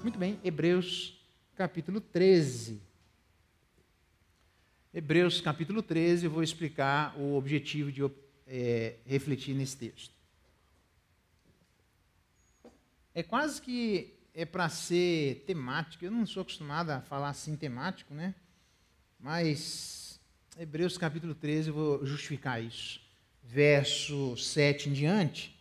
Muito bem, Hebreus capítulo 13. Hebreus capítulo 13, eu vou explicar o objetivo de refletir nesse texto. É quase que para ser temático, eu não sou acostumado a falar assim temático, né? Mas Hebreus capítulo 13, eu vou justificar isso. Verso 7 em diante,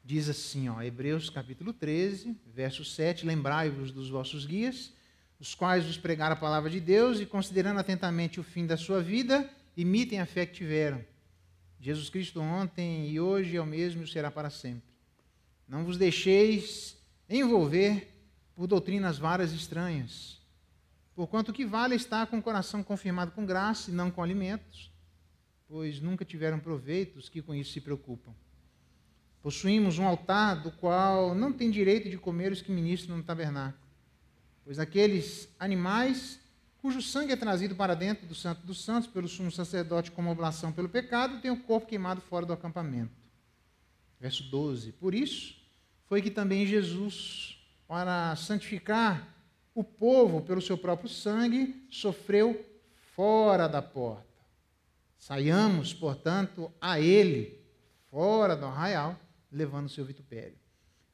diz assim, Hebreus capítulo 13, verso 7, lembrai-vos dos vossos guias, os quais vos pregaram a palavra de Deus e, considerando atentamente o fim da sua vida, imitem a fé que tiveram. Jesus Cristo ontem e hoje é o mesmo e o será para sempre. Não vos deixeis envolver por doutrinas várias e estranhas, porquanto o que vale é estar com o coração confirmado com graça e não com alimentos, pois nunca tiveram proveito os que com isso se preocupam. Possuímos um altar do qual não tem direito de comer os que ministram no tabernáculo, pois aqueles animais cujo sangue é trazido para dentro do Santo dos Santos pelo sumo sacerdote como oblação pelo pecado, têm o corpo queimado fora do acampamento. Verso 12. Por isso foi que também Jesus, para santificar o povo pelo seu próprio sangue, sofreu fora da porta. Saiamos, portanto, a ele, fora do arraial, levando o seu vitupério.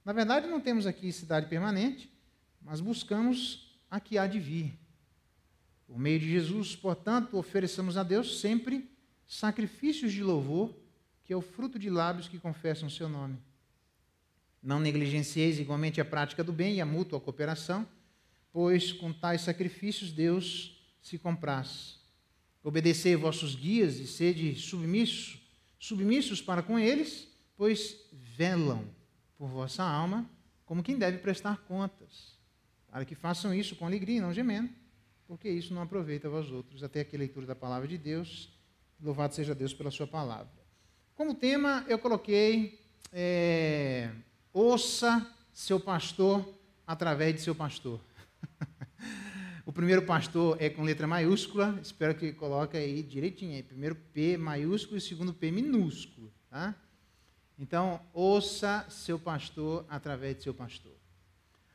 Na verdade, não temos aqui cidade permanente, mas buscamos a que há de vir. Por meio de Jesus, portanto, ofereçamos a Deus sempre sacrifícios de louvor, que é o fruto de lábios que confessam o seu nome. Não negligencieis igualmente a prática do bem e a mútua cooperação, pois com tais sacrifícios Deus se compraz. Obedecei vossos guias e sede submissos para com eles, pois velam por vossa alma, como quem deve prestar contas, para que façam isso com alegria e não gemendo, porque isso não aproveita a vós outros. Até aqui a leitura da palavra de Deus. Louvado seja Deus pela sua palavra. Como tema, eu coloquei ouça seu pastor através de seu pastor. O primeiro pastor é com letra maiúscula, espero que coloque aí direitinho. Primeiro P maiúsculo e segundo P minúsculo. Tá? Então, ouça seu pastor através de seu pastor.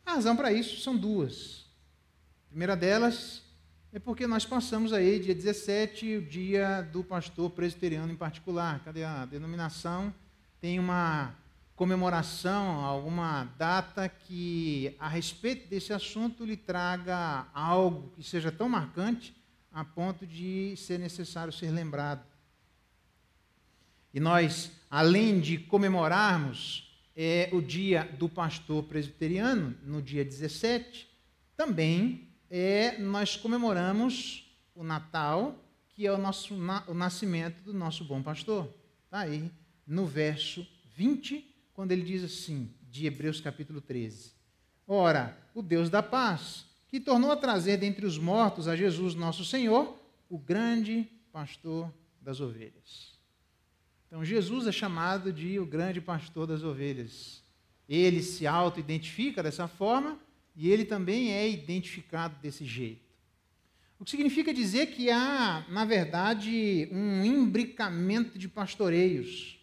A razão para isso são duas. A primeira delas é porque nós passamos aí, dia 17, o dia do pastor presbiteriano em particular. Cadê a denominação? Tem uma comemoração, alguma data que, a respeito desse assunto, lhe traga algo que seja tão marcante a ponto de ser necessário ser lembrado. E nós, além de comemorarmos o dia do pastor presbiteriano, no dia 17, também nós comemoramos o Natal, que é o nascimento do nosso bom pastor. Está aí no verso 20, quando ele diz assim, de Hebreus capítulo 13. Ora, o Deus da paz, que tornou a trazer dentre os mortos a Jesus nosso Senhor, o grande pastor das ovelhas. Então, Jesus é chamado de o grande pastor das ovelhas. Ele se auto-identifica dessa forma e ele também é identificado desse jeito. O que significa dizer que há, na verdade, um imbricamento de pastoreios,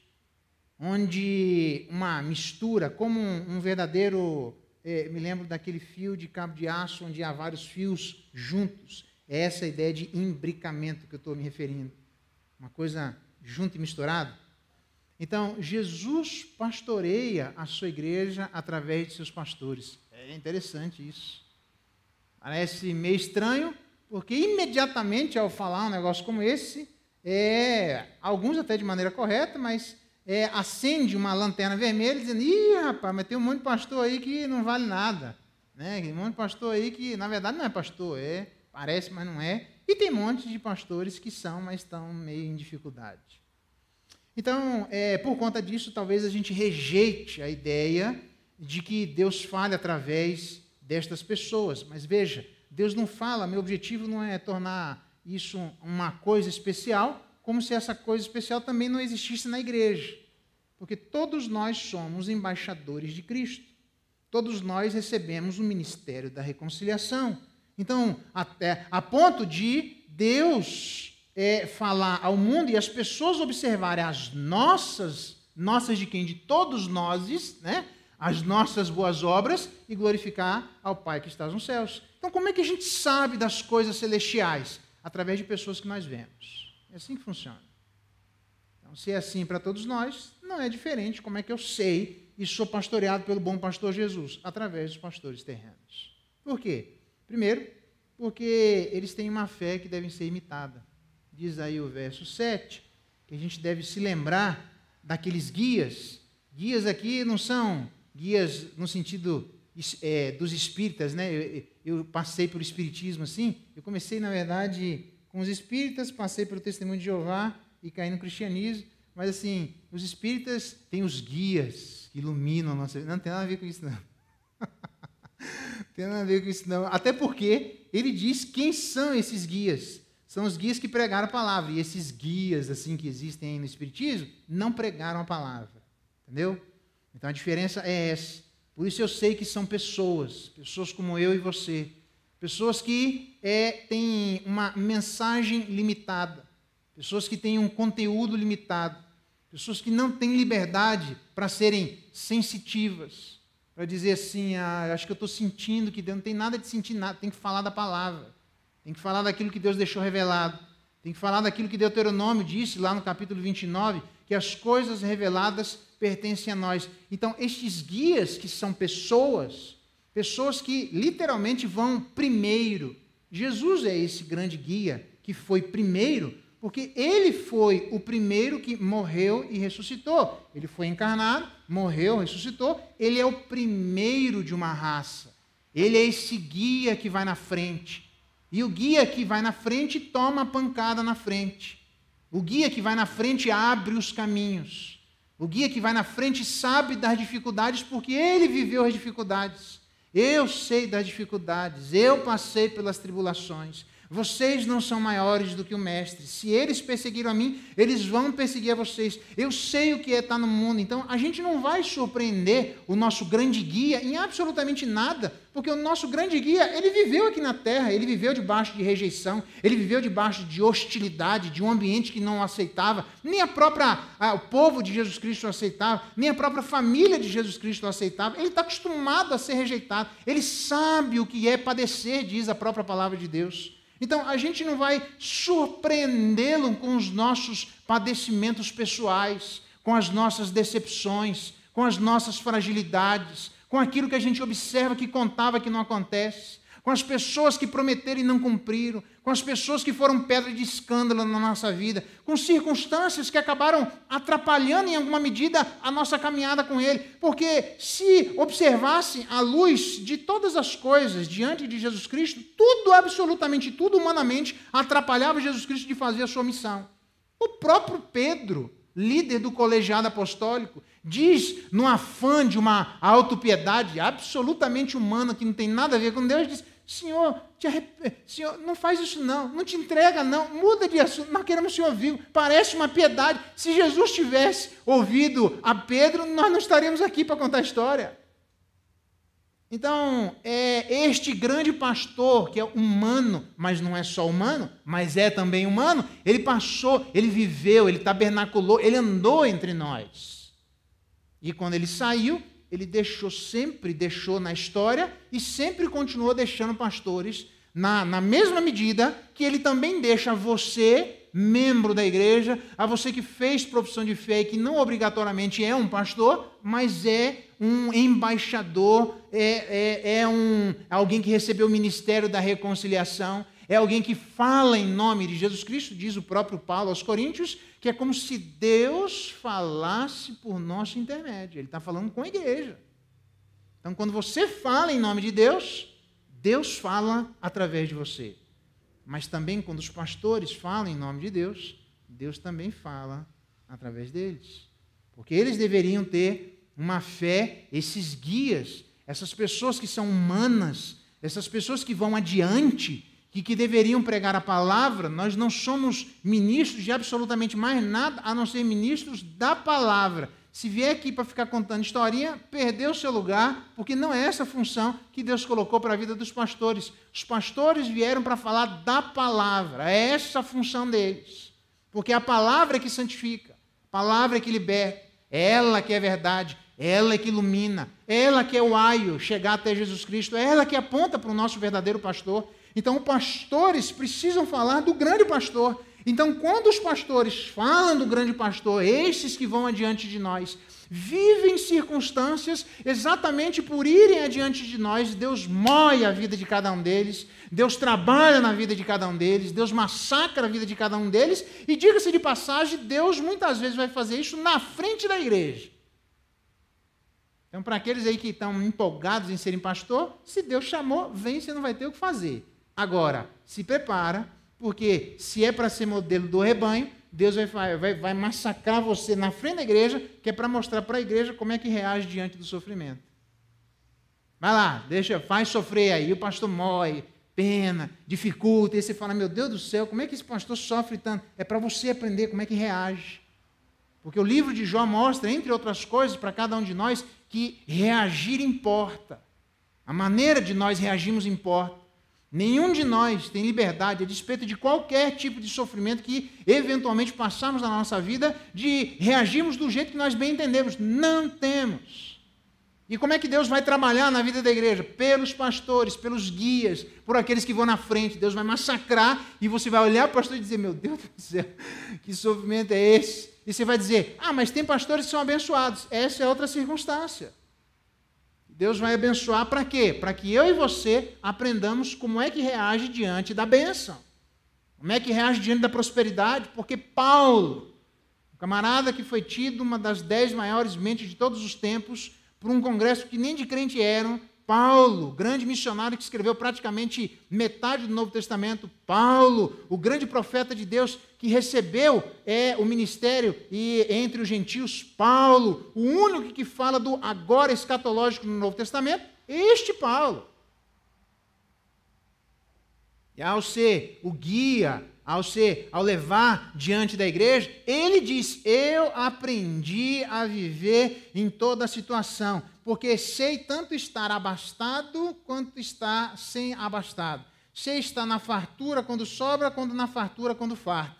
onde uma mistura, como um verdadeiro, me lembro daquele fio de cabo de aço, onde há vários fios juntos. É essa a ideia de imbricamento que eu estou me referindo. Uma coisa junto e misturado. Então, Jesus pastoreia a sua igreja através de seus pastores. É interessante isso. Parece meio estranho, porque imediatamente ao falar um negócio como esse, alguns até de maneira correta, mas acende uma lanterna vermelha dizendo, ih, rapaz, mas tem um monte de pastor aí que não vale nada. Né? Tem um monte de pastor aí que, na verdade, não é pastor, parece, mas não é. E tem um monte de pastores que são, mas estão meio em dificuldade. Então, por conta disso, talvez a gente rejeite a ideia de que Deus fale através destas pessoas. Mas veja, Deus não fala, meu objetivo não é tornar isso uma coisa especial, como se essa coisa especial também não existisse na igreja. Porque todos nós somos embaixadores de Cristo. Todos nós recebemos o ministério da reconciliação. Então, até a ponto de Deus falar ao mundo e as pessoas observarem as nossas de quem? De todos nós, né? as nossas boas obras e glorificar ao Pai que está nos céus. Então, como é que a gente sabe das coisas celestiais? Através de pessoas que nós vemos. É assim que funciona. Então, se é assim para todos nós, não é diferente como é que eu sei e sou pastoreado pelo bom pastor Jesus, através dos pastores terrenos. Por quê? Primeiro, porque eles têm uma fé que deve ser imitada. Diz aí o verso 7, que a gente deve se lembrar daqueles guias. Guias aqui não são guias no sentido dos espíritas, né? Eu passei pelo espiritismo assim, eu comecei, na verdade, com os espíritas, passei pelo testemunho de Jeová e caí no cristianismo, mas assim, os espíritas têm os guias que iluminam a nossa vida. Não tem nada a ver com isso, não. Não tem nada a ver com isso, não. Até porque ele diz quem são esses guias. São os guias que pregaram a palavra. E esses guias, assim, que existem aí no espiritismo, não pregaram a palavra. Entendeu? Então a diferença é essa. Por isso eu sei que são pessoas como eu e você. Pessoas que têm uma mensagem limitada. Pessoas que têm um conteúdo limitado. Pessoas que não têm liberdade para serem sensitivas. Para dizer assim, acho que eu estou sentindo que Deus não tem nada de sentir nada. Tem que falar da palavra. Tem que falar daquilo que Deus deixou revelado. Tem que falar daquilo que Deuteronômio disse lá no capítulo 29, que as coisas reveladas pertencem a nós. Então, estes guias que são pessoas que literalmente vão primeiro. Jesus é esse grande guia que foi primeiro, porque ele foi o primeiro que morreu e ressuscitou. Ele foi encarnado, morreu, ressuscitou. Ele é o primeiro de uma raça. Ele é esse guia que vai na frente. E o guia que vai na frente toma a pancada na frente. O guia que vai na frente abre os caminhos. O guia que vai na frente sabe das dificuldades porque ele viveu as dificuldades. Eu sei das dificuldades, eu passei pelas tribulações. Vocês não são maiores do que o Mestre. Se eles perseguiram a mim, eles vão perseguir a vocês. Eu sei o que é estar no mundo. Então, a gente não vai surpreender o nosso grande guia em absolutamente nada, porque o nosso grande guia, ele viveu aqui na Terra, ele viveu debaixo de rejeição, ele viveu debaixo de hostilidade, de um ambiente que não o aceitava, nem o povo de Jesus Cristo o aceitava, nem a própria família de Jesus Cristo o aceitava. Ele está acostumado a ser rejeitado. Ele sabe o que é padecer, diz a própria palavra de Deus. Então, a gente não vai surpreendê-lo com os nossos padecimentos pessoais, com as nossas decepções, com as nossas fragilidades, com aquilo que a gente observa que contava que não acontece, com as pessoas que prometeram e não cumpriram, com as pessoas que foram pedra de escândalo na nossa vida, com circunstâncias que acabaram atrapalhando em alguma medida a nossa caminhada com Ele. Porque se observassem a luz de todas as coisas diante de Jesus Cristo, tudo, absolutamente tudo, humanamente, atrapalhava Jesus Cristo de fazer a sua missão. O próprio Pedro, líder do colegiado apostólico, diz, no afã de uma autopiedade absolutamente humana, que não tem nada a ver com Deus, diz: Senhor, não faz isso não te entrega não, muda de assunto, nós queremos ser ouvido, parece uma piedade. Se Jesus tivesse ouvido a Pedro, nós não estaríamos aqui para contar a história. Então, este grande pastor, que é humano, mas não é só humano, mas é também humano, ele passou, ele viveu, ele tabernaculou, ele andou entre nós. E quando ele saiu, ele sempre deixou na história e sempre continuou deixando pastores na mesma medida que ele também deixa você, membro da igreja, a você que fez profissão de fé e que não obrigatoriamente é um pastor, mas é um embaixador, alguém que recebeu o ministério da reconciliação, é alguém que fala em nome de Jesus Cristo, diz o próprio Paulo aos Coríntios, que é como se Deus falasse por nosso intermédio. Ele está falando com a igreja. Então, quando você fala em nome de Deus, Deus fala através de você. Mas também, quando os pastores falam em nome de Deus, Deus também fala através deles. Porque eles deveriam ter uma fé, esses guias, essas pessoas que são humanas, essas pessoas que vão adiante, que deveriam pregar a palavra. Nós não somos ministros de absolutamente mais nada, a não ser ministros da palavra. Se vier aqui para ficar contando historinha, perdeu o seu lugar, porque não é essa a função que Deus colocou para a vida dos pastores. Os pastores vieram para falar da palavra, é essa a função deles. Porque a palavra é que santifica, a palavra é que liberta, é ela que é verdade, ela é que ilumina, ela que é o aio, chegar até Jesus Cristo, é ela que aponta para o nosso verdadeiro pastor. Então, os pastores precisam falar do grande pastor. Então, quando os pastores falam do grande pastor, estes que vão adiante de nós, vivem circunstâncias exatamente por irem adiante de nós, Deus moe a vida de cada um deles, Deus trabalha na vida de cada um deles, Deus massacra a vida de cada um deles, e diga-se de passagem, Deus muitas vezes vai fazer isso na frente da igreja. Então, para aqueles aí que estão empolgados em serem pastor, se Deus chamou, vem, você não vai ter o que fazer. Agora, se prepara, porque se é para ser modelo do rebanho, Deus vai massacrar você na frente da igreja, que é para mostrar para a igreja como é que reage diante do sofrimento. Vai lá, faz sofrer aí, o pastor morre, pena, dificulta, e você fala, meu Deus do céu, como é que esse pastor sofre tanto? É para você aprender como é que reage. Porque o livro de Jó mostra, entre outras coisas, para cada um de nós, que reagir importa. A maneira de nós reagirmos importa. Nenhum de nós tem liberdade, a despeito de qualquer tipo de sofrimento que eventualmente passamos na nossa vida, de reagirmos do jeito que nós bem entendemos. Não temos. E como é que Deus vai trabalhar na vida da igreja? Pelos pastores, pelos guias, por aqueles que vão na frente. Deus vai massacrar e você vai olhar para o pastor e dizer, meu Deus do céu, que sofrimento é esse? E você vai dizer, mas tem pastores que são abençoados. Essa é outra circunstância. Deus vai abençoar para quê? Para que eu e você aprendamos como é que reage diante da bênção. Como é que reage diante da prosperidade? Porque Paulo, o camarada que foi tido uma das 10 maiores mentes de todos os tempos, por um congresso que nem de crente eram, Paulo, grande missionário que escreveu praticamente metade do Novo Testamento, Paulo, o grande profeta de Deus que recebeu o ministério e entre os gentios, Paulo, o único que fala do agora escatológico no Novo Testamento, este Paulo. E ao ser o guia, ao levar diante da igreja, ele diz, eu aprendi a viver em toda situação, porque sei tanto estar abastado quanto estar sem abastado. Sei estar na fartura quando sobra, quanto na fartura quando farta.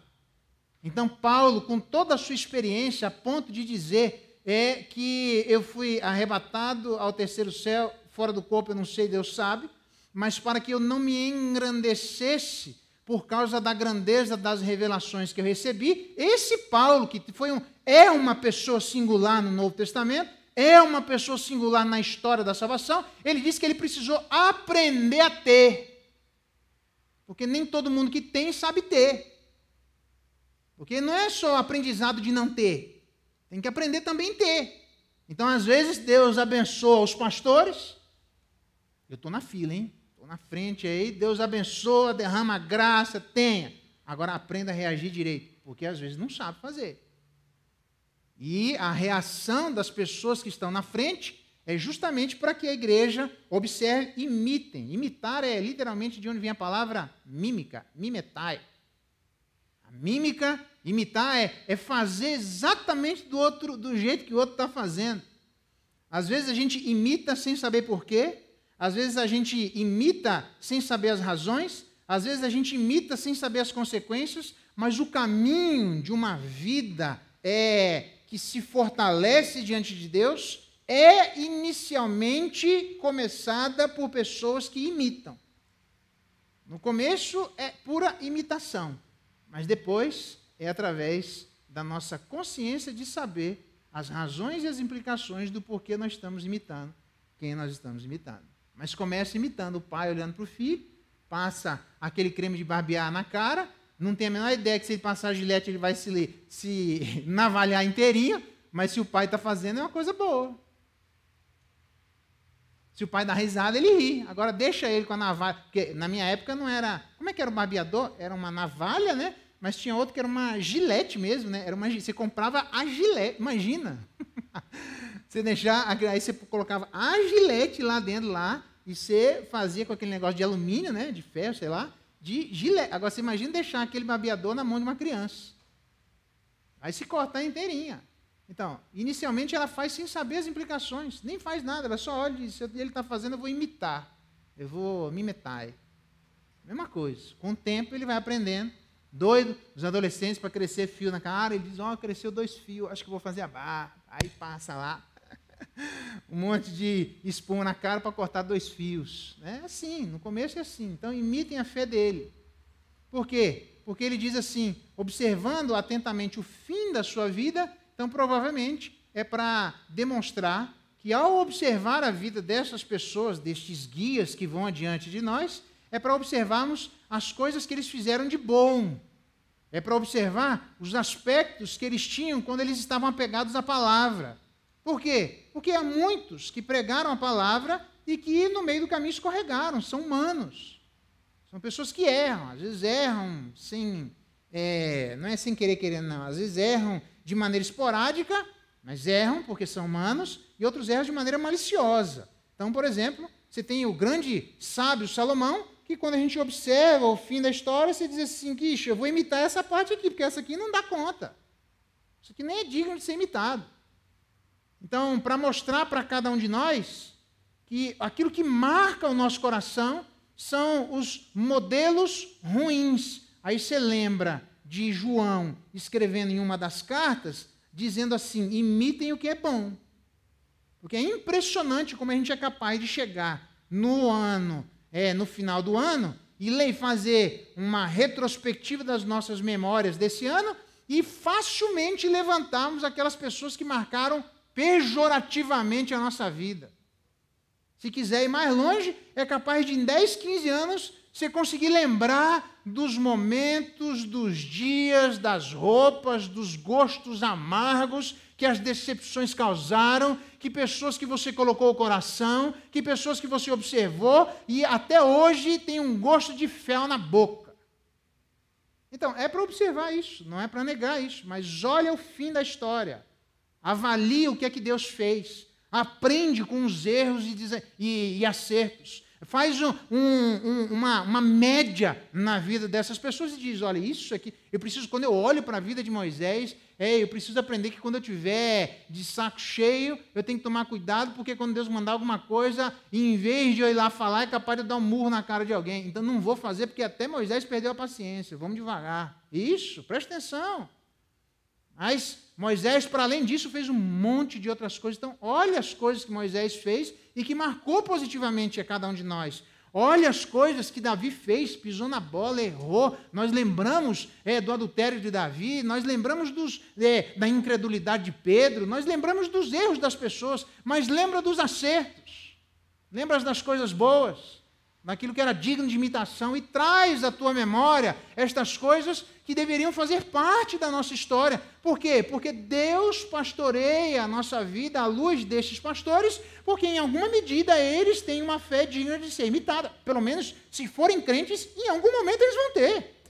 Então, Paulo, com toda a sua experiência, a ponto de dizer que eu fui arrebatado ao terceiro céu, fora do corpo, eu não sei, Deus sabe, mas para que eu não me engrandecesse por causa da grandeza das revelações que eu recebi, esse Paulo, que é uma pessoa singular no Novo Testamento, é uma pessoa singular na história da salvação, ele disse que ele precisou aprender a ter. Porque nem todo mundo que tem sabe ter. Porque não é só aprendizado de não ter, tem que aprender também a ter. Então, às vezes, Deus abençoa os pastores, eu estou na fila, hein? Estou na frente aí, Deus abençoa, derrama graça, tenha. Agora aprenda a reagir direito, porque às vezes não sabe fazer. E a reação das pessoas que estão na frente é justamente para que a igreja observe, imitem. Imitar é literalmente de onde vem a palavra mímica, mimetai. A mímica, imitar, é fazer exatamente do jeito que o outro está fazendo. Às vezes a gente imita sem saber porquê, às vezes a gente imita sem saber as razões, às vezes a gente imita sem saber as consequências, mas o caminho de uma vida que se fortalece diante de Deus é inicialmente começada por pessoas que imitam. No começo é pura imitação, mas depois é através da nossa consciência de saber as razões e as implicações do porquê nós estamos imitando quem nós estamos imitando. Mas começa imitando o pai olhando para o filho, passa aquele creme de barbear na cara, não tem a menor ideia que se ele passar a gilete ele vai se navalhar inteirinho, mas se o pai está fazendo é uma coisa boa. Se o pai dá risada, ele ri. Agora deixa ele com a navalha, porque na minha época não era... Como é que era o barbeador? Era uma navalha, né? Mas tinha outro que era uma gilete mesmo, né? Você comprava a gilete, imagina. Você aí você colocava a gilete lá dentro, e você fazia com aquele negócio de alumínio, né? De ferro, sei lá, de gilete. Agora você imagina deixar aquele barbeador na mão de uma criança. Aí se cortar inteirinha. Então, inicialmente ela faz sem saber as implicações, nem faz nada, ela só olha e diz, se ele está fazendo, eu vou imitar, eu vou mimetar. Mesma coisa, com o tempo ele vai aprendendo, doido, os adolescentes para crescer fio na cara, ele diz, cresceu 2 fios, acho que vou fazer a barba, aí passa lá, Um monte de espuma na cara para cortar 2 fios. É assim, no começo é assim. Então, imitem a fé dele. Por quê? Porque ele diz assim, observando atentamente o fim da sua vida, então provavelmente é para demonstrar que ao observar a vida dessas pessoas, destes guias que vão adiante de nós, é para observarmos as coisas que eles fizeram de bom. É para observar os aspectos que eles tinham quando eles estavam apegados à palavra. Por quê? Porque há muitos que pregaram a palavra e que no meio do caminho escorregaram, são humanos. São pessoas que erram, às vezes erram sem, não é sem querer, não. Às vezes erram de maneira esporádica, mas erram porque são humanos, e outros erram de maneira maliciosa. Então, por exemplo, você tem o grande sábio Salomão, que quando a gente observa o fim da história, você diz assim, eu vou imitar essa parte aqui, porque essa aqui não dá conta. Isso aqui nem é digno de ser imitado. Então, para mostrar para cada um de nós que aquilo que marca o nosso coração são os modelos ruins. Aí você lembra de João escrevendo em uma das cartas, dizendo assim, imitem o que é bom. Porque é impressionante como a gente é capaz de chegar no final do ano e fazer uma retrospectiva das nossas memórias desse ano e facilmente levantarmos aquelas pessoas que marcaram pejorativamente a nossa vida. Se quiser ir mais longe, é capaz de em 10, 15 anos você conseguir lembrar dos momentos, dos dias, das roupas, dos gostos amargos que as decepções causaram, que pessoas que você colocou o coração, que pessoas que você observou e até hoje tem um gosto de fel na boca. Então, é para observar isso, não é para negar isso, mas olha o fim da história. Avalia o que é que Deus fez. Aprende com os erros e acertos. Faz uma média na vida dessas pessoas e diz, olha, isso aqui, quando eu olho para a vida de Moisés, eu preciso aprender que quando eu estiver de saco cheio, eu tenho que tomar cuidado, porque quando Deus mandar alguma coisa, em vez de eu ir lá falar, é capaz de eu dar um murro na cara de alguém. Então não vou fazer, porque até Moisés perdeu a paciência. Vamos devagar. Isso, presta atenção. Mas Moisés, para além disso, fez um monte de outras coisas. Então, olha as coisas que Moisés fez e que marcou positivamente a cada um de nós. Olha as coisas que Davi fez, pisou na bola, errou. Nós lembramos do adultério de Davi, nós lembramos da incredulidade de Pedro, nós lembramos dos erros das pessoas, mas lembra dos acertos. Lembra das coisas boas, daquilo que era digno de imitação e traz à tua memória estas coisas que deveriam fazer parte da nossa história. Por quê? Porque Deus pastoreia a nossa vida à luz destes pastores, porque em alguma medida eles têm uma fé digna de ser imitada. Pelo menos, se forem crentes, em algum momento eles vão ter.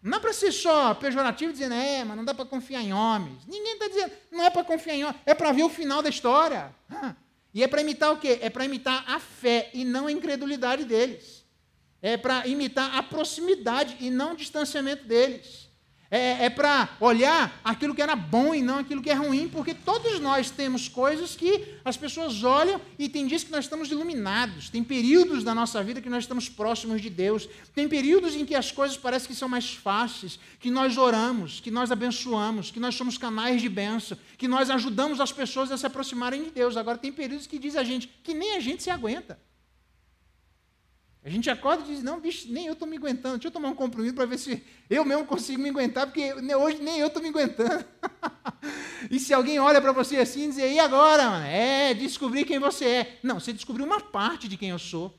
Não dá para ser só pejorativo dizendo, mas não dá para confiar em homens. Ninguém está dizendo, não é para confiar em homens, é para ver o final da história. E é para imitar o quê? É para imitar a fé e não a incredulidade deles. É para imitar a proximidade e não o distanciamento deles. É para olhar aquilo que era bom e não aquilo que é ruim, porque todos nós temos coisas que as pessoas olham e tem dias que nós estamos iluminados, tem períodos da nossa vida que nós estamos próximos de Deus, tem períodos em que as coisas parecem que são mais fáceis, que nós oramos, que nós abençoamos, que nós somos canais de bênção, que nós ajudamos as pessoas a se aproximarem de Deus. Agora tem períodos que diz a gente que nem a gente se aguenta. A gente acorda e diz, não, bicho, nem eu estou me aguentando, deixa eu tomar um compromisso para ver se eu mesmo consigo me aguentar, porque hoje nem eu estou me aguentando. E se alguém olha para você assim e diz, e agora, mano? Descobrir quem você é. Não, você descobriu uma parte de quem eu sou.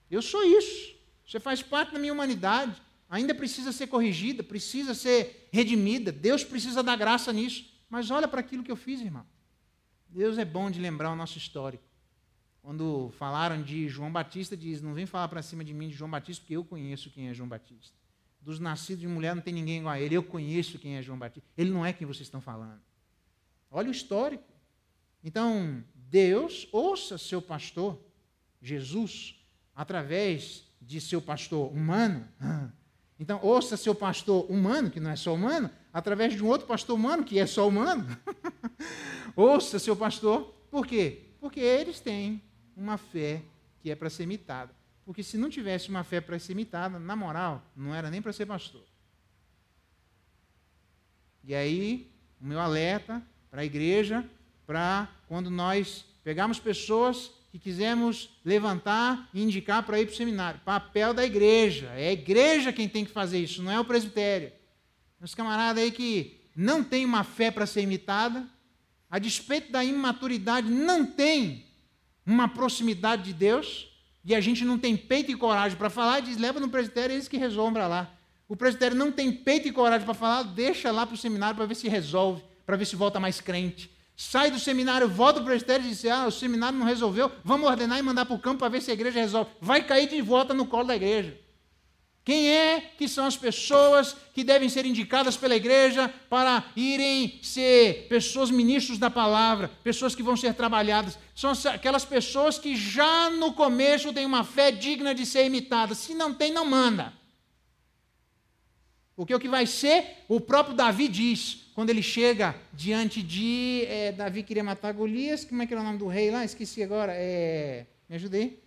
Eu sou isso. Você faz parte da minha humanidade. Ainda precisa ser corrigida, precisa ser redimida. Deus precisa dar graça nisso. Mas olha para aquilo que eu fiz, irmão. Deus é bom de lembrar o nosso histórico. Quando falaram de João Batista, diz, não vem falar para cima de mim de João Batista, porque eu conheço quem é João Batista. Dos nascidos de mulher não tem ninguém igual a ele, eu conheço quem é João Batista. Ele não é quem vocês estão falando. Olha o histórico. Então, Deus, ouça seu pastor, Jesus, através de seu pastor humano. Então, ouça seu pastor humano, que não é só humano, através de um outro pastor humano, que é só humano. Ouça seu pastor, por quê? Porque eles têm uma fé que é para ser imitada. Porque se não tivesse uma fé para ser imitada, na moral, não era nem para ser pastor. E aí, o meu alerta para a igreja para quando nós pegarmos pessoas que quisermos levantar e indicar para ir para o seminário. Papel da igreja. É a igreja quem tem que fazer isso, não é o presbitério. Os camaradas aí que não têm uma fé para ser imitada, a despeito da imaturidade, não tem uma proximidade de Deus, e a gente não tem peito e coragem para falar, diz, leva no presbitério, eles que resolvam para lá. O presbitério não tem peito e coragem para falar, deixa lá para o seminário para ver se resolve, para ver se volta mais crente. Sai do seminário, volta para o presbitério e diz, o seminário não resolveu, vamos ordenar e mandar para o campo para ver se a igreja resolve. Vai cair de volta no colo da igreja. Quem é que são as pessoas que devem ser indicadas pela igreja para irem ser pessoas ministros da palavra, pessoas que vão ser trabalhadas? São aquelas pessoas que já no começo têm uma fé digna de ser imitada. Se não tem, não manda. Porque o que vai ser, o próprio Davi diz, quando ele chega diante de... Davi queria matar Golias, como é que era o nome do rei lá? Esqueci agora. Me ajudei?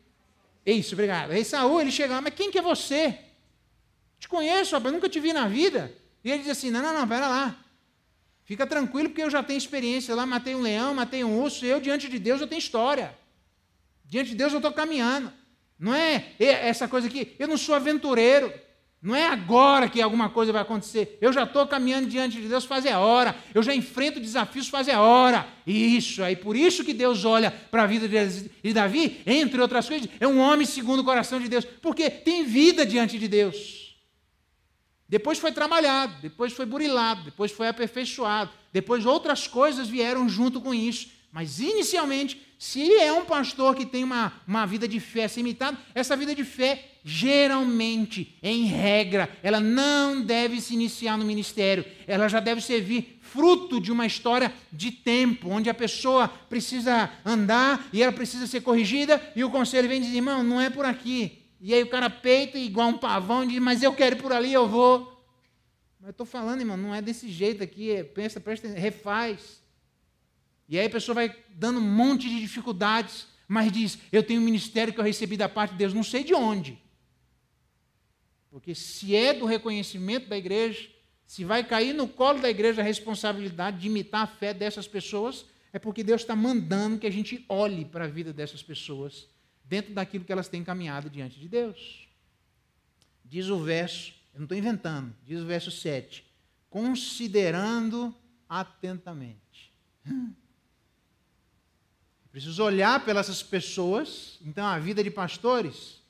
Isso, obrigado. Rei Saul, ele chega lá, mas quem que é você? Te conheço, rapaz, nunca te vi na vida. E ele diz assim, não, pera lá. Fica tranquilo, porque eu já tenho experiência lá, matei um leão, matei um urso, eu diante de Deus eu tenho história. Diante de Deus eu estou caminhando. Não é essa coisa aqui, eu não sou aventureiro. Não é agora que alguma coisa vai acontecer. Eu já estou caminhando diante de Deus faz hora. Eu já enfrento desafios faz hora. Isso, aí por isso que Deus olha para a vida de Davi, entre outras coisas, é um homem segundo o coração de Deus, porque tem vida diante de Deus. Depois foi trabalhado, depois foi burilado, depois foi aperfeiçoado, depois outras coisas vieram junto com isso. Mas, inicialmente, se é um pastor que tem uma vida de fé ser imitado, essa vida de fé, geralmente, em regra, ela não deve se iniciar no ministério. Ela já deve servir fruto de uma história de tempo, onde a pessoa precisa andar e ela precisa ser corrigida, e o conselho vem e diz, irmão, não é por aqui. E aí o cara peita igual um pavão e diz, mas eu quero ir por ali, eu vou. Mas eu estou falando, irmão, não é desse jeito aqui, presta, refaz. E aí a pessoa vai dando um monte de dificuldades, mas diz, eu tenho um ministério que eu recebi da parte de Deus, não sei de onde. Porque se é do reconhecimento da igreja, se vai cair no colo da igreja a responsabilidade de imitar a fé dessas pessoas, é porque Deus está mandando que a gente olhe para a vida dessas pessoas, dentro daquilo que elas têm caminhado diante de Deus. Diz o verso, eu não estou inventando, diz o verso 7, considerando atentamente. Preciso olhar pelas pessoas, então a vida de pastores,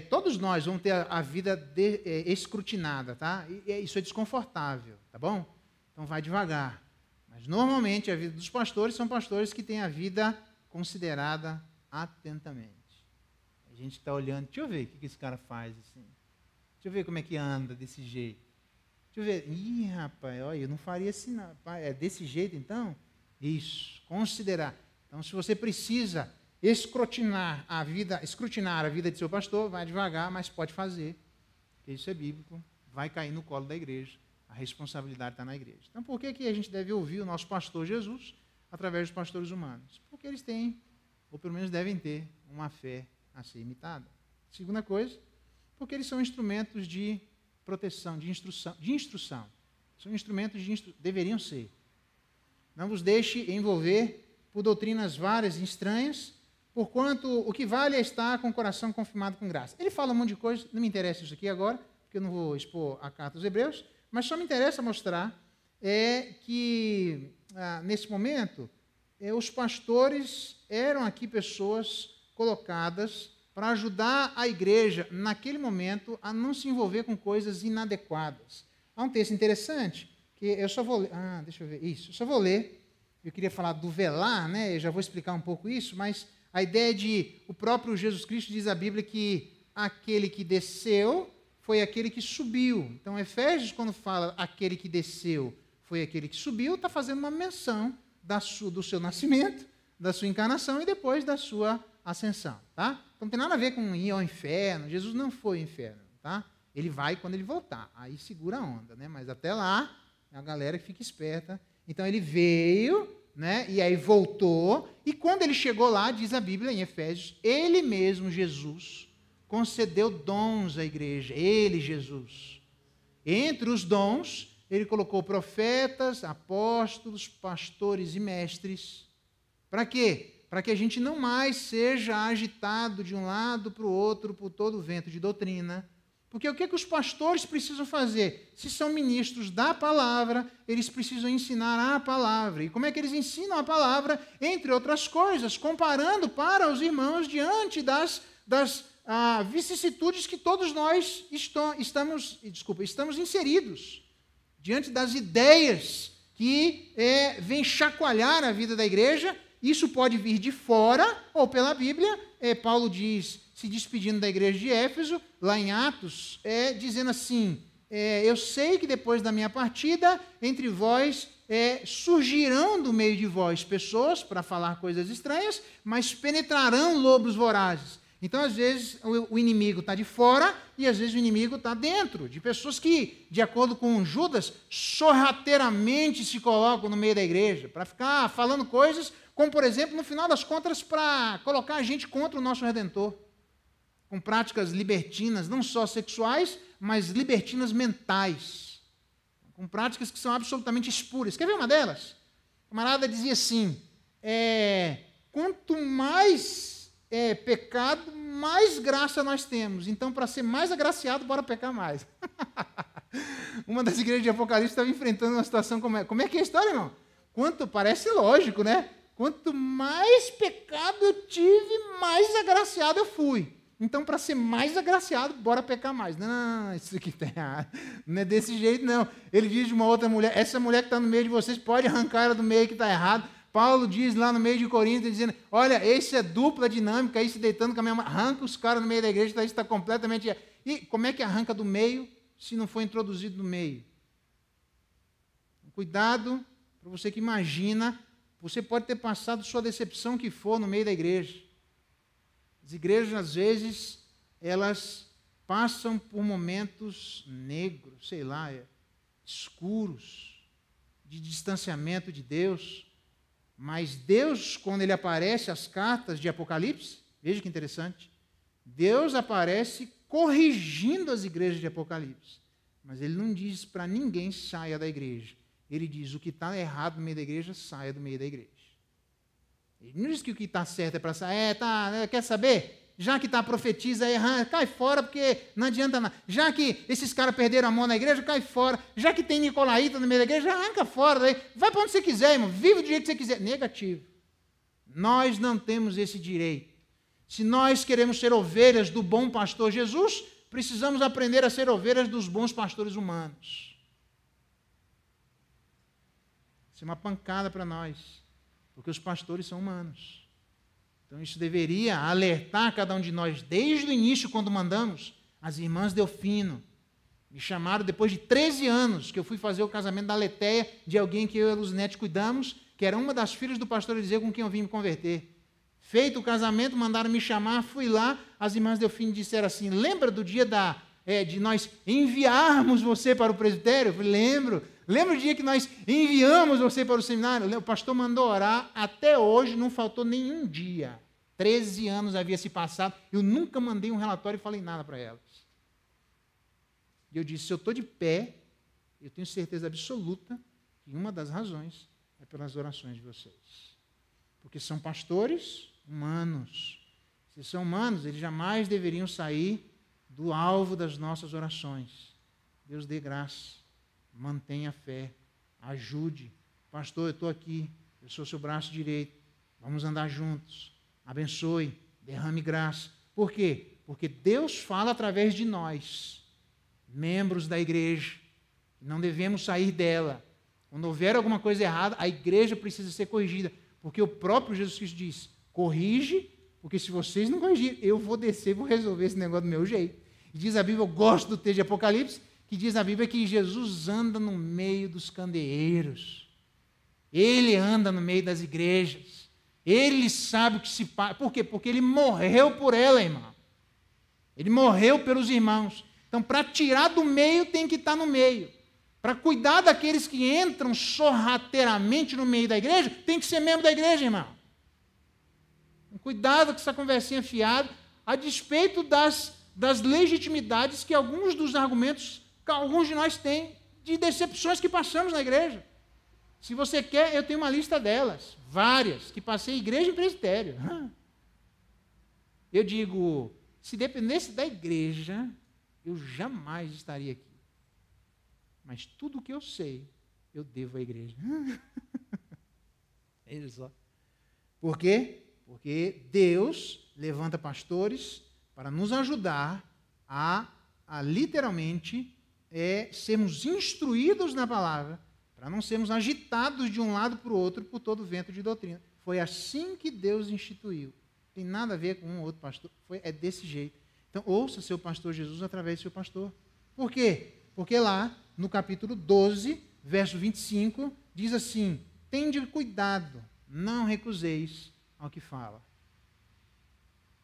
todos nós vamos ter a vida escrutinada, tá? E isso é desconfortável, tá bom? Então vai devagar. Mas normalmente a vida dos pastores são pastores que têm a vida considerada atentamente. A gente está olhando, deixa eu ver o que esse cara faz assim. Deixa eu ver como é que anda desse jeito. Deixa eu ver. Ih, rapaz, olha, eu não faria assim, não. É desse jeito então? Isso, considerar. Então, se você precisa escrutinar a vida de seu pastor, vai devagar, mas pode fazer. Porque isso é bíblico, vai cair no colo da igreja. A responsabilidade está na igreja. Então, por que a gente deve ouvir o nosso pastor Jesus através dos pastores humanos? Porque eles têm, ou pelo menos devem ter, uma fé a ser imitada. Segunda coisa, porque eles são instrumentos de proteção, de instrução. São instrumentos deveriam ser. Não vos deixe envolver por doutrinas várias e estranhas, porquanto o que vale é estar com o coração confirmado com graça. Ele fala um monte de coisa, não me interessa isso aqui agora, porque eu não vou expor a carta aos Hebreus, mas só me interessa mostrar que, nesse momento, os pastores eram aqui pessoas colocadas para ajudar a igreja, naquele momento, a não se envolver com coisas inadequadas. Há um texto interessante, que eu só vou ler. Deixa eu ver. Isso, eu só vou ler. Eu queria falar do velar, né? Eu já vou explicar um pouco isso, mas a ideia de o próprio Jesus Cristo diz a Bíblia que aquele que desceu foi aquele que subiu. Então, Efésios, quando fala aquele que desceu foi aquele que subiu, está fazendo uma menção do seu nascimento, da sua encarnação e depois da sua ascensão, tá? Então, não tem nada a ver com ir ao inferno. Jesus não foi ao inferno, tá? Ele vai quando ele voltar. Aí segura a onda, né? Mas até lá, a galera fica esperta. Então, ele veio, né? E aí voltou. E quando ele chegou lá, diz a Bíblia em Efésios, ele mesmo, Jesus, concedeu dons à igreja. Ele, Jesus. Entre os dons, ele colocou profetas, apóstolos, pastores e mestres. Para quê? Para que a gente não mais seja agitado de um lado para o outro por todo o vento de doutrina. Porque o que os pastores precisam fazer? Se são ministros da palavra, eles precisam ensinar a palavra. E como é que eles ensinam a palavra? Entre outras coisas, comparando para os irmãos diante das vicissitudes que todos nós estamos inseridos, diante das ideias que vêm chacoalhar a vida da igreja. Isso pode vir de fora ou pela Bíblia. Paulo diz, se despedindo da igreja de Éfeso, lá em Atos, dizendo assim, eu sei que depois da minha partida, entre vós surgirão do meio de vós pessoas para falar coisas estranhas, mas penetrarão lobos vorazes. Então, às vezes, o inimigo está de fora e, às vezes, o inimigo está dentro, de pessoas que, de acordo com Judas, sorrateiramente se colocam no meio da igreja, para ficar falando coisas, como, por exemplo, no final das contas, para colocar a gente contra o nosso Redentor, com práticas libertinas, não só sexuais, mas libertinas mentais, com práticas que são absolutamente espúrias. Quer ver uma delas? O camarada dizia assim, quanto mais pecado, mais graça nós temos. Então, para ser mais agraciado, bora pecar mais. Uma das igrejas de Apocalipse estava enfrentando uma situação como é. Como é que é a história, irmão? Parece lógico, né? Quanto mais pecado eu tive, mais agraciado eu fui. Então, para ser mais agraciado, bora pecar mais. Não, isso aqui está errado. Não é desse jeito, não. Ele diz de uma outra mulher, essa mulher que está no meio de vocês, pode arrancar ela do meio que está errado. Paulo diz lá no meio de Corinto, dizendo, olha, esse é dupla dinâmica, aí se deitando com a minha mãe, arranca os caras no meio da igreja, isso está completamente... E como é que arranca do meio, se não for introduzido no meio? Cuidado, para você que imagina, você pode ter passado sua decepção que for no meio da igreja. As igrejas, às vezes, elas passam por momentos negros, sei lá, escuros, de distanciamento de Deus. Mas Deus, quando Ele aparece as cartas de Apocalipse, veja que interessante, Deus aparece corrigindo as igrejas de Apocalipse. Mas Ele não diz para ninguém saia da igreja. Ele diz o que está errado no meio da igreja, saia do meio da igreja. Ele não diz que o que está certo é para sair, quer saber? Já que está profetiza, cai fora, porque não adianta nada. Já que esses caras perderam a mão na igreja, cai fora. Já que tem nicolaíta no meio da igreja, arranca fora daí. Vai para onde você quiser, irmão. Vive do jeito que você quiser. Negativo. Nós não temos esse direito. Se nós queremos ser ovelhas do bom pastor Jesus, precisamos aprender a ser ovelhas dos bons pastores humanos. Isso é uma pancada para nós, porque os pastores são humanos. Então, isso deveria alertar cada um de nós, desde o início, quando mandamos. As irmãs Delfino me chamaram depois de 13 anos, que eu fui fazer o casamento da Letéia, de alguém que eu e a Luzinete cuidamos, que era uma das filhas do pastor Eliseu com quem eu vim me converter. Feito o casamento, mandaram me chamar, fui lá, as irmãs Delfino disseram assim, lembra do dia de nós enviarmos você para o presbitério? Eu falei, lembro. Lembra o dia que nós enviamos você para o seminário? O pastor mandou orar, até hoje não faltou nenhum dia. 13 anos havia se passado, eu nunca mandei um relatório e falei nada para elas. E eu disse, se eu estou de pé, eu tenho certeza absoluta que uma das razões é pelas orações de vocês. Porque são pastores humanos. Se são humanos, eles jamais deveriam sair do alvo das nossas orações. Deus dê graça, mantenha a fé, ajude. Pastor, eu estou aqui, eu sou seu braço direito, vamos andar juntos. Abençoe, derrame graça. Por quê? Porque Deus fala através de nós, membros da igreja. Não devemos sair dela. Quando houver alguma coisa errada, a igreja precisa ser corrigida. Porque o próprio Jesus Cristo diz, corrige, porque se vocês não corrigirem, eu vou descer e vou resolver esse negócio do meu jeito. E diz a Bíblia, eu gosto do texto de Apocalipse, que diz a Bíblia que Jesus anda no meio dos candeeiros. Ele anda no meio das igrejas. Ele sabe o que se passa. Por quê? Porque ele morreu por ela, irmão. Ele morreu pelos irmãos. Então, para tirar do meio, tem que estar no meio. Para cuidar daqueles que entram sorrateiramente no meio da igreja, tem que ser membro da igreja, irmão. Cuidado com essa conversinha fiada, a despeito das legitimidades que alguns dos argumentos, que alguns de nós têm, de decepções que passamos na igreja. Se você quer, eu tenho uma lista delas, várias, que passei igreja em presbitério. Eu digo, se dependesse da igreja, eu jamais estaria aqui. Mas tudo o que eu sei, eu devo à igreja. Veja só. Por quê? Porque Deus levanta pastores para nos ajudar a literalmente sermos instruídos na palavra, para não sermos agitados de um lado para o outro por todo vento de doutrina. Foi assim que Deus instituiu. Não tem nada a ver com um ou outro pastor. É desse jeito. Então, ouça seu pastor Jesus através do seu pastor. Por quê? Porque lá, no capítulo 12, verso 25, diz assim: tende cuidado, não recuseis ao que fala.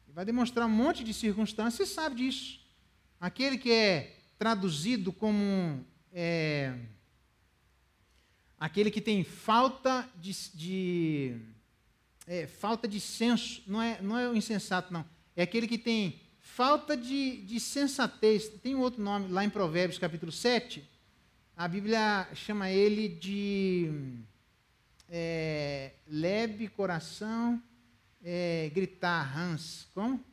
E vai demonstrar um monte de circunstâncias, você sabe disso. Aquele que é traduzido como aquele que tem falta de senso, não é o insensato, não. É aquele que tem falta de sensatez. Tem um outro nome, lá em Provérbios, capítulo 7, a Bíblia chama ele de lebe coração, gritar, Hans, como?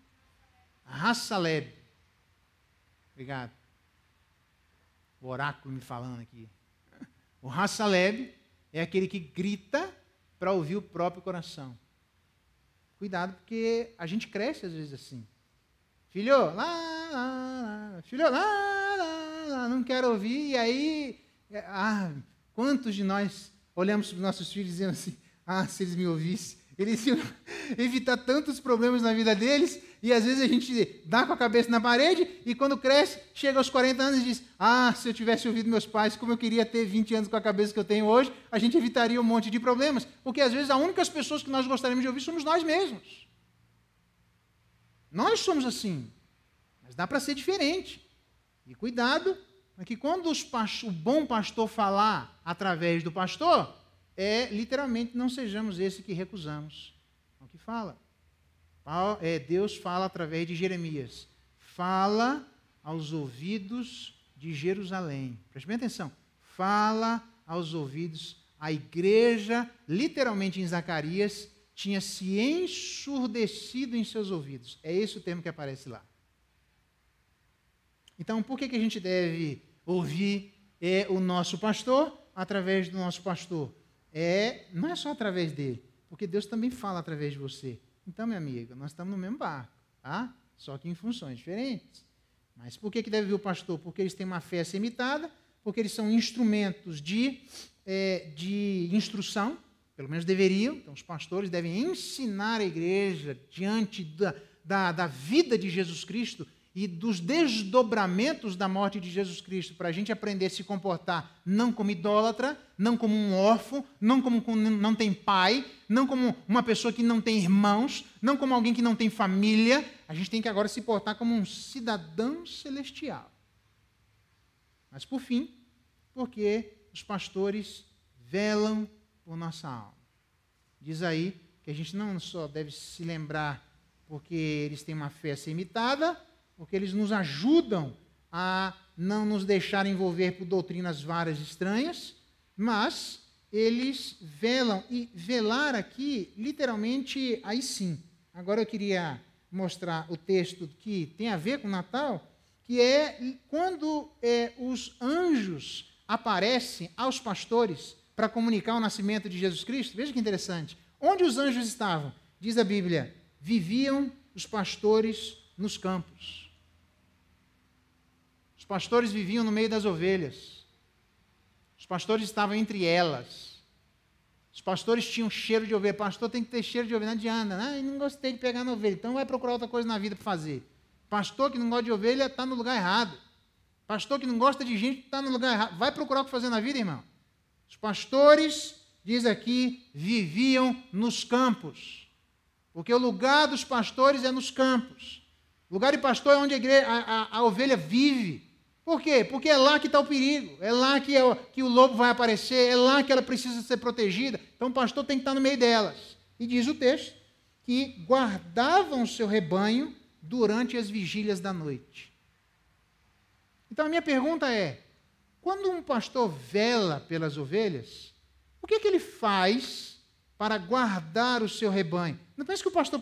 Raça lebe. Obrigado. O oráculo me falando aqui. O raça lebe é aquele que grita para ouvir o próprio coração. Cuidado, porque a gente cresce às vezes assim. Filho, filho, não quero ouvir. E aí, quantos de nós olhamos para os nossos filhos dizendo assim, se eles me ouvissem, eles iam evitar tantos problemas na vida deles, e às vezes a gente dá com a cabeça na parede, e quando cresce, chega aos 40 anos e diz, se eu tivesse ouvido meus pais, como eu queria ter 20 anos com a cabeça que eu tenho hoje, a gente evitaria um monte de problemas, porque às vezes as únicas pessoas que nós gostaríamos de ouvir somos nós mesmos. Nós somos assim, mas dá para ser diferente. E cuidado, que quando o bom pastor falar através do pastor, literalmente não sejamos esse que recusamos o que fala. Deus fala através de Jeremias. Fala aos ouvidos de Jerusalém. Preste bem atenção. Fala aos ouvidos. A igreja, literalmente em Zacarias, tinha se ensurdecido em seus ouvidos. É esse o termo que aparece lá. Então, por que a gente deve ouvir o nosso pastor? Através do nosso pastor. Não é só através dele, porque Deus também fala através de você. Então, minha amiga, nós estamos no mesmo barco, tá? Só que em funções diferentes. Mas por que deve ouvir o pastor? Porque eles têm uma fé semitada, porque eles são instrumentos de instrução, pelo menos deveriam. Então, os pastores devem ensinar a igreja diante da vida de Jesus Cristo e dos desdobramentos da morte de Jesus Cristo, para a gente aprender a se comportar não como idólatra, não como um órfão, não como não tem pai, não como uma pessoa que não tem irmãos, não como alguém que não tem família. A gente tem que agora se portar como um cidadão celestial. Mas, por fim, porque os pastores velam por nossa alma. Diz aí que a gente não só deve se lembrar porque eles têm uma fé semitada, porque eles nos ajudam a não nos deixar envolver por doutrinas várias estranhas, mas eles velam, e velar aqui, literalmente, aí sim. Agora eu queria mostrar o texto que tem a ver com o Natal, que é quando os anjos aparecem aos pastores para comunicar o nascimento de Jesus Cristo. Veja que interessante. Onde os anjos estavam? Diz a Bíblia, viviam os pastores nos campos. Os pastores viviam no meio das ovelhas. Os pastores estavam entre elas. Os pastores tinham cheiro de ovelha. Pastor tem que ter cheiro de ovelha, não adianta. Não gostei de pegar na ovelha, então vai procurar outra coisa na vida para fazer. Pastor que não gosta de ovelha está no lugar errado. Pastor que não gosta de gente está no lugar errado. Vai procurar o que fazer na vida, irmão. Os pastores, diz aqui, viviam nos campos. Porque o lugar dos pastores é nos campos. O lugar de pastor é onde a ovelha vive. Por quê? Porque é lá que está o perigo, é lá que o lobo vai aparecer, é lá que ela precisa ser protegida. Então o pastor tem que estar no meio delas. E diz o texto que guardavam o seu rebanho durante as vigílias da noite. Então a minha pergunta é, quando um pastor vela pelas ovelhas, O que ele faz para guardar o seu rebanho? Não pense que o pastor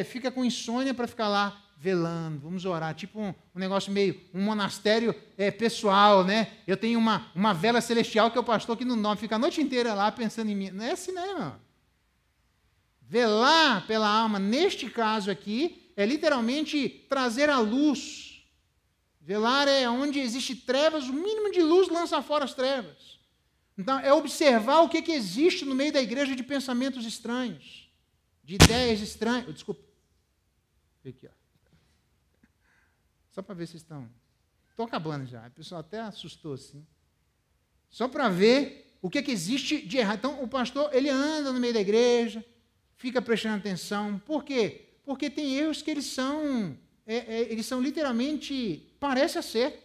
fica com insônia para ficar lá velando, vamos orar, tipo um negócio meio, um monastério pessoal, né? Eu tenho uma vela celestial que é o pastor que não dorme, fica a noite inteira lá pensando em mim. Não é assim, não, irmão. Velar pela alma, neste caso aqui, é literalmente trazer a luz. Velar é onde existe trevas, o mínimo de luz lança fora as trevas. Então, é observar o que existe no meio da igreja de pensamentos estranhos, de ideias estranhas. Desculpa. Aqui, ó. Só para ver se estão... Estou acabando já. O pessoal até assustou assim. Só para ver o que existe de errado. Então, o pastor, ele anda no meio da igreja, fica prestando atenção. Por quê? Porque tem erros que eles são literalmente, parece acerto.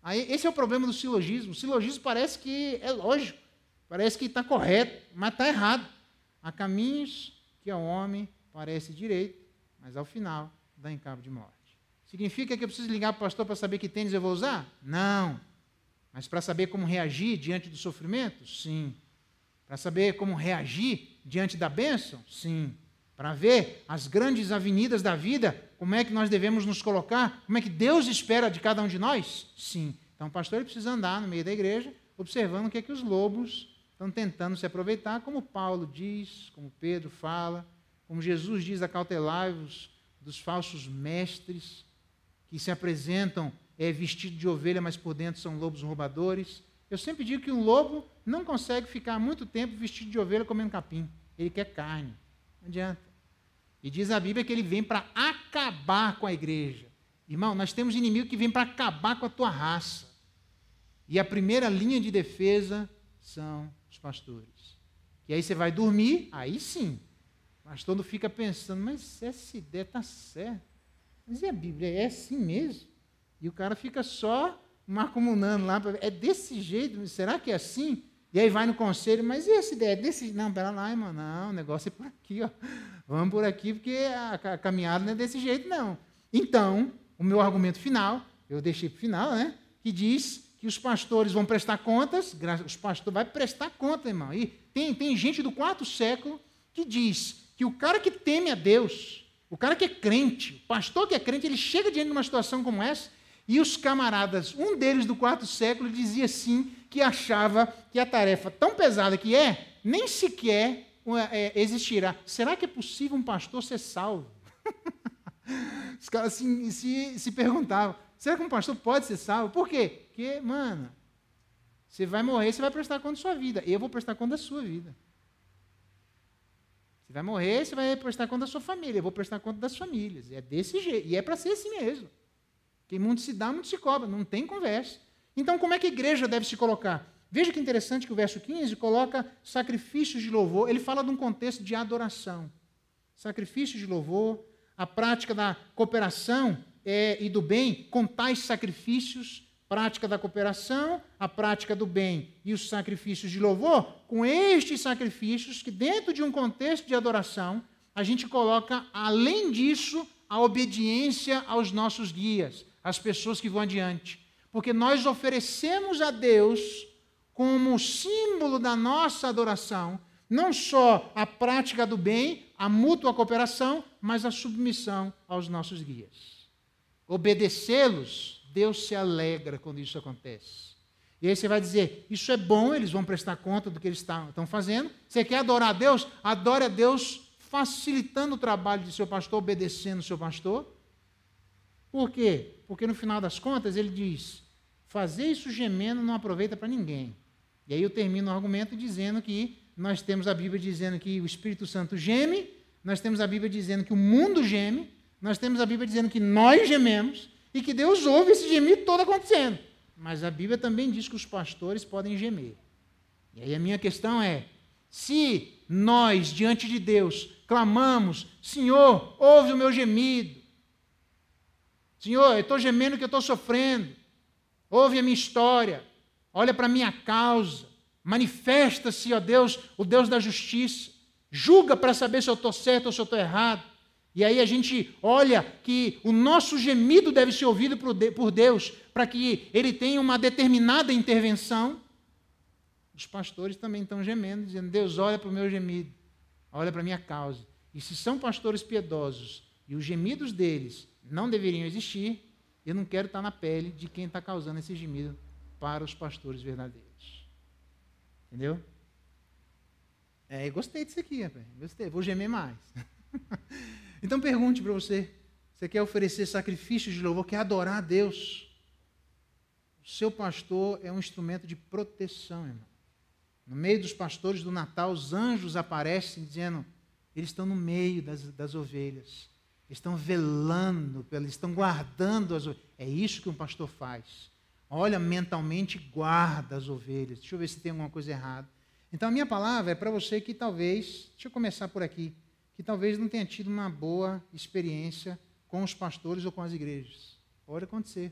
Aí, esse é o problema do silogismo. O silogismo parece que é lógico, parece que está correto, mas está errado. Há caminhos que ao homem parece direito, mas ao final dá em cabo de morte. Significa que eu preciso ligar para o pastor para saber que tênis eu vou usar? Não. Mas para saber como reagir diante do sofrimento? Sim. Para saber como reagir diante da bênção? Sim. Para ver as grandes avenidas da vida, como é que nós devemos nos colocar, como é que Deus espera de cada um de nós? Sim. Então o pastor ele precisa andar no meio da igreja, observando o que os lobos estão tentando se aproveitar, como Paulo diz, como Pedro fala, como Jesus diz, acautelai-vos dos falsos mestres, que se apresentam vestidos de ovelha, mas por dentro são lobos roubadores. Eu sempre digo que um lobo não consegue ficar muito tempo vestido de ovelha comendo capim. Ele quer carne. Não adianta. E diz a Bíblia que ele vem para acabar com a igreja. Irmão, nós temos inimigo que vem para acabar com a tua raça. E a primeira linha de defesa são os pastores. E aí você vai dormir, aí sim. O pastor não fica pensando, mas essa ideia está certa. Mas e a Bíblia? É assim mesmo? E o cara fica só marcomunando lá. É desse jeito? Será que é assim? E aí vai no conselho, mas e essa ideia? É desse... Não, pera lá, irmão. Não, o negócio é por aqui, ó. Vamos por aqui, porque a caminhada não é desse jeito, não. Então, o meu argumento final, eu deixei para o final, né? Que diz que os pastores vão prestar contas, os pastores vão prestar conta, irmão. E tem gente do 4º século que diz que o cara que teme a Deus, o cara que é crente, o pastor que é crente, ele chega diante de uma situação como essa, e os camaradas, um deles do 4º século dizia assim, que achava que a tarefa tão pesada que nem sequer existirá. Será que é possível um pastor ser salvo? Os caras assim, se perguntavam, será que um pastor pode ser salvo? Por quê? Porque, mano, você vai morrer, você vai prestar conta da sua vida. Eu vou prestar conta da sua vida. Você vai morrer, você vai prestar conta da sua família. Eu vou prestar conta das famílias. É desse jeito. E é para ser assim mesmo. Quem muito se dá, muito se cobra. Não tem conversa. Então, como é que a igreja deve se colocar? Veja que interessante que o verso 15 coloca sacrifícios de louvor. Ele fala de um contexto de adoração. Sacrifícios de louvor, a prática da cooperação e do bem com tais sacrifícios, prática da cooperação, a prática do bem e os sacrifícios de louvor, com estes sacrifícios que dentro de um contexto de adoração, a gente coloca, além disso, a obediência aos nossos guias, às pessoas que vão adiante. Porque nós oferecemos a Deus, como símbolo da nossa adoração, não só a prática do bem, a mútua cooperação, mas a submissão aos nossos guias. Obedecê-los, Deus se alegra quando isso acontece. E aí você vai dizer, isso é bom, eles vão prestar conta do que eles estão fazendo. Você quer adorar a Deus? Adore a Deus facilitando o trabalho de seu pastor, obedecendo o seu pastor. Por quê? Porque no final das contas ele diz, fazer isso gemendo não aproveita para ninguém. E aí eu termino o argumento dizendo que nós temos a Bíblia dizendo que o Espírito Santo geme, nós temos a Bíblia dizendo que o mundo geme, nós temos a Bíblia dizendo que nós gememos e que Deus ouve esse gemido todo acontecendo. Mas a Bíblia também diz que os pastores podem gemer. E aí a minha questão é, se nós, diante de Deus, clamamos, Senhor, ouve o meu gemido. Senhor, eu estou gemendo que eu estou sofrendo. Ouve a minha história. Olha para a minha causa. Manifesta-se, ó Deus, o Deus da justiça. Julga para saber se eu estou certo ou se eu estou errado. E aí a gente olha que o nosso gemido deve ser ouvido por Deus, para que Ele tenha uma determinada intervenção. os pastores também estão gemendo, dizendo, Deus, olha para o meu gemido, olha para a minha causa. E se são pastores piedosos e os gemidos deles não deveriam existir, eu não quero estar na pele de quem está causando esse gemido para os pastores verdadeiros. Entendeu? Eu gostei disso aqui, rapaz. Gostei, vou gemer mais. Então pergunte para você, você quer oferecer sacrifícios de louvor, quer adorar a Deus? O seu pastor é um instrumento de proteção, irmão. No meio dos pastores do Natal, os anjos aparecem dizendo, eles estão no meio das ovelhas, eles estão velando, eles estão guardando as ovelhas. É isso que um pastor faz. Olha mentalmente, guarda as ovelhas. Deixa eu ver se tem alguma coisa errada. Então a minha palavra é para você que talvez, deixa eu começar por aqui, que talvez não tenha tido uma boa experiência com os pastores ou com as igrejas. Pode acontecer.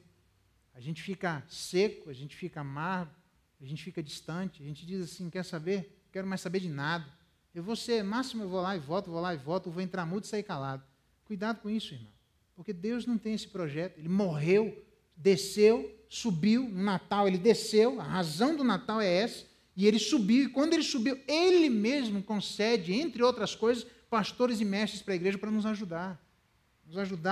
A gente fica seco, a gente fica amargo, a gente fica distante, a gente diz assim, quer saber? Não quero mais saber de nada. Eu vou ser, máximo eu vou lá e voto, vou entrar mudo e sair calado. Cuidado com isso, irmão. Porque Deus não tem esse projeto. Ele morreu, desceu, subiu, no Natal ele desceu, a razão do Natal é essa, e ele subiu, e quando ele subiu, ele mesmo concede, entre outras coisas, pastores e mestres para a igreja para nos ajudar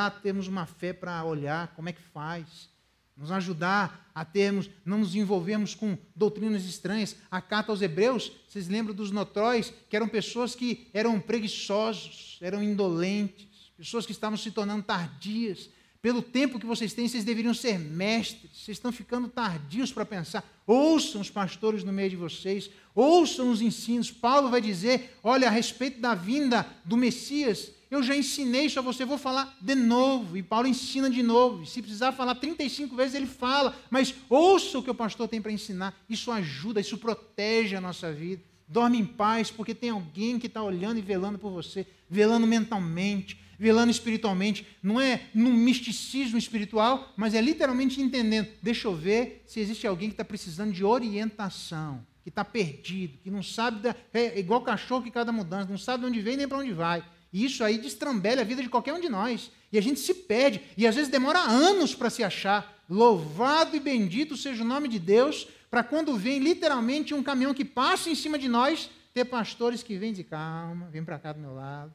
a termos uma fé para olhar como é que faz, nos ajudar a termos, não nos envolvermos com doutrinas estranhas. A carta aos Hebreus, vocês lembram dos notróis, que eram pessoas que eram preguiçosos, eram indolentes, pessoas que estavam se tornando tardias. Pelo tempo que vocês têm, vocês deveriam ser mestres, vocês estão ficando tardios para pensar. Ouçam os pastores no meio de vocês, ouçam os ensinos. Paulo vai dizer, olha, a respeito da vinda do Messias, eu já ensinei isso a você, vou falar de novo. E Paulo ensina de novo. E se precisar falar 35 vezes, ele fala. Mas ouça o que o pastor tem para ensinar. Isso ajuda, isso protege a nossa vida. Dorme em paz, porque tem alguém que está olhando e velando por você, velando mentalmente, velando espiritualmente. Não é num misticismo espiritual, mas é literalmente entendendo. Deixa eu ver se existe alguém que está precisando de orientação, que está perdido, que não sabe, é igual cachorro que cada mudança, não sabe de onde vem nem para onde vai. E isso aí destrambelha a vida de qualquer um de nós. E a gente se perde. E às vezes demora anos para se achar. Louvado e bendito seja o nome de Deus, para quando vem literalmente um caminhão que passa em cima de nós, ter pastores que vêm de calma, vem para cá do meu lado,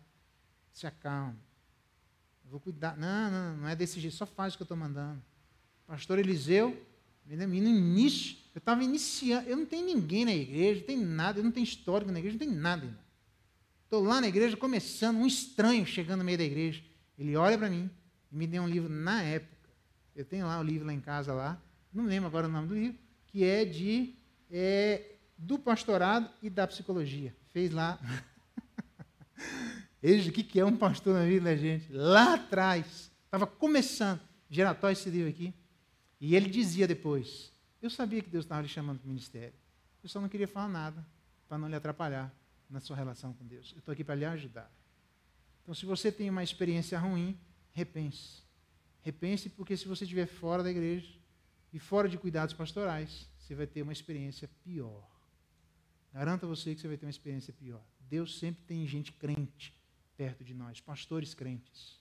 se acalma. Eu vou cuidar. Não é desse jeito, só faz o que eu estou mandando. Pastor Eliseu, no início, eu estava iniciando, eu não tenho ninguém na igreja, não tem nada, eu não tenho histórico na igreja, não tem nada, irmão. Estou lá na igreja começando, um estranho chegando no meio da igreja. Ele olha para mim e me deu um livro na época. Eu tenho lá o livro lá em casa, lá, não lembro agora o nome do livro, que é do pastorado e da psicologia. Fez lá. Veja o que é um pastor na vida da gente. Lá atrás, estava começando. Geratói esse livro aqui. E ele dizia depois, eu sabia que Deus estava lhe chamando para o ministério. Eu só não queria falar nada para não lhe atrapalhar na sua relação com Deus. Eu estou aqui para lhe ajudar. Então, se você tem uma experiência ruim, repense. Repense, porque se você estiver fora da igreja e fora de cuidados pastorais, você vai ter uma experiência pior. Garanto a você que você vai ter uma experiência pior. Deus sempre tem gente crente perto de nós, pastores crentes.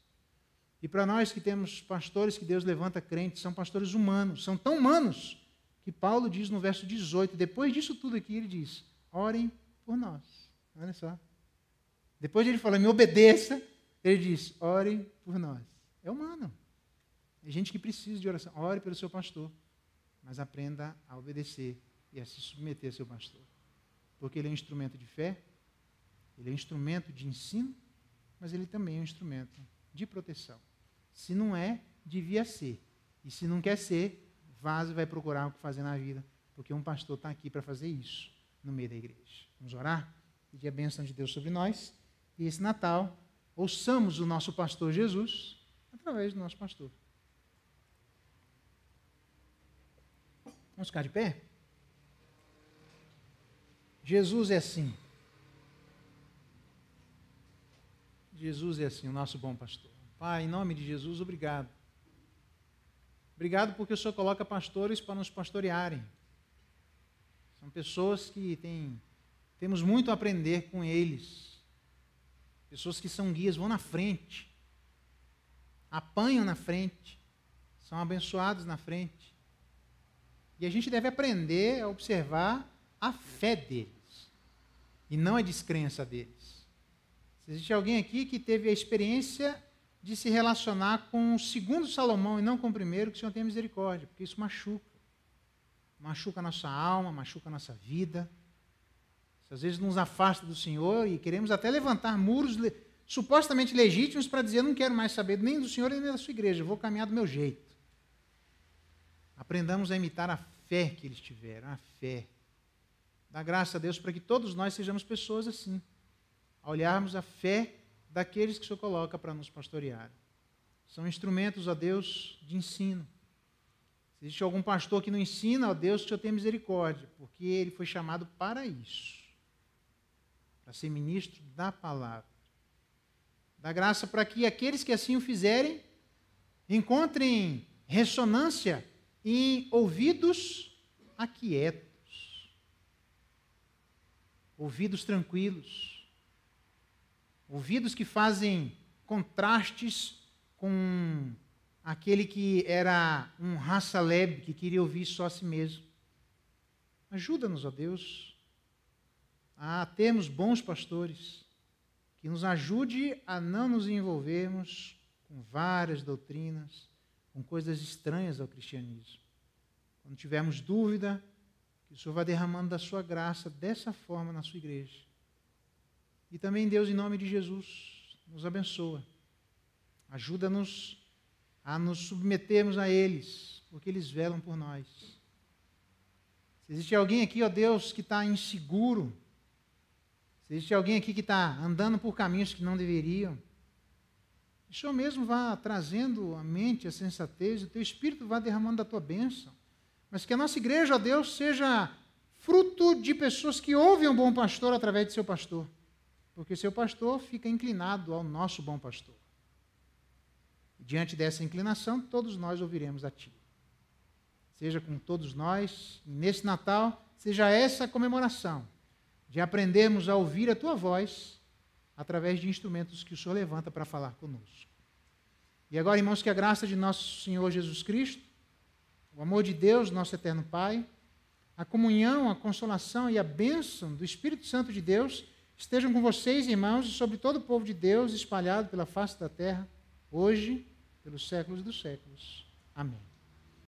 E para nós que temos pastores que Deus levanta crentes, são pastores humanos, são tão humanos, que Paulo diz no verso 18, depois disso tudo aqui, ele diz, orem por nós. Olha só. Depois de ele falar, me obedeça, ele diz, orem por nós. É humano. É gente que precisa de oração. Ore pelo seu pastor, mas aprenda a obedecer e a se submeter ao seu pastor. Porque ele é um instrumento de fé, ele é um instrumento de ensino, mas ele também é um instrumento de proteção. Se não é, devia ser. E se não quer ser, vaza e vai procurar o que fazer na vida, porque um pastor está aqui para fazer isso no meio da igreja. Vamos orar? Pedir a bênção de Deus sobre nós. E esse Natal, ouçamos o nosso pastor Jesus através do nosso pastor. Vamos ficar de pé? Jesus é assim. Jesus é assim, o nosso bom pastor. Pai, em nome de Jesus, obrigado. Obrigado porque o Senhor coloca pastores para nos pastorearem. São pessoas que temos muito a aprender com eles. Pessoas que são guias, vão na frente. Apanham na frente. São abençoados na frente. E a gente deve aprender a observar a fé deles, e não a descrença deles. Se existe alguém aqui que teve a experiência de se relacionar com o segundo Salomão e não com o primeiro, que o Senhor tenha misericórdia, porque isso machuca. Machuca a nossa alma, machuca a nossa vida. Isso às vezes nos afasta do Senhor e queremos até levantar muros supostamente legítimos para dizer: eu não quero mais saber nem do Senhor nem da sua igreja, eu vou caminhar do meu jeito. Aprendamos a imitar a fé que eles tiveram, a fé. Dá graça a Deus para que todos nós sejamos pessoas assim, a olharmos a fé daqueles que o Senhor coloca para nos pastorear. São instrumentos, ó Deus, de ensino. Se existe algum pastor que não ensina, ó Deus, que o Senhor tenha misericórdia, porque ele foi chamado para isso, para ser ministro da palavra. Dá graça para que aqueles que assim o fizerem encontrem ressonância em ouvidos aquietos, ouvidos tranquilos, ouvidos que fazem contrastes com aquele que era um raça lebe, que queria ouvir só a si mesmo. Ajuda-nos, ó Deus, a termos bons pastores, que nos ajude a não nos envolvermos com várias doutrinas, com coisas estranhas ao cristianismo. Quando tivermos dúvida, que o Senhor vai derramando da sua graça dessa forma na sua igreja. E também, Deus, em nome de Jesus, nos abençoa. Ajuda-nos a nos submetermos a eles, porque eles velam por nós. Se existe alguém aqui, ó Deus, que está inseguro, se existe alguém aqui que está andando por caminhos que não deveriam, o Senhor mesmo vá trazendo a mente, a sensatez, o teu Espírito vá derramando da tua bênção. Mas que a nossa igreja, ó Deus, seja fruto de pessoas que ouvem o bom pastor através de seu pastor. Porque seu pastor fica inclinado ao nosso bom pastor. E diante dessa inclinação, todos nós ouviremos a Ti. Seja com todos nós, e nesse Natal, seja essa comemoração de aprendermos a ouvir a Tua voz através de instrumentos que o Senhor levanta para falar conosco. E agora, irmãos, que a graça de nosso Senhor Jesus Cristo, o amor de Deus, nosso eterno Pai, a comunhão, a consolação e a bênção do Espírito Santo de Deus estejam com vocês, irmãos, e sobre todo o povo de Deus espalhado pela face da terra, hoje, pelos séculos dos séculos. Amém.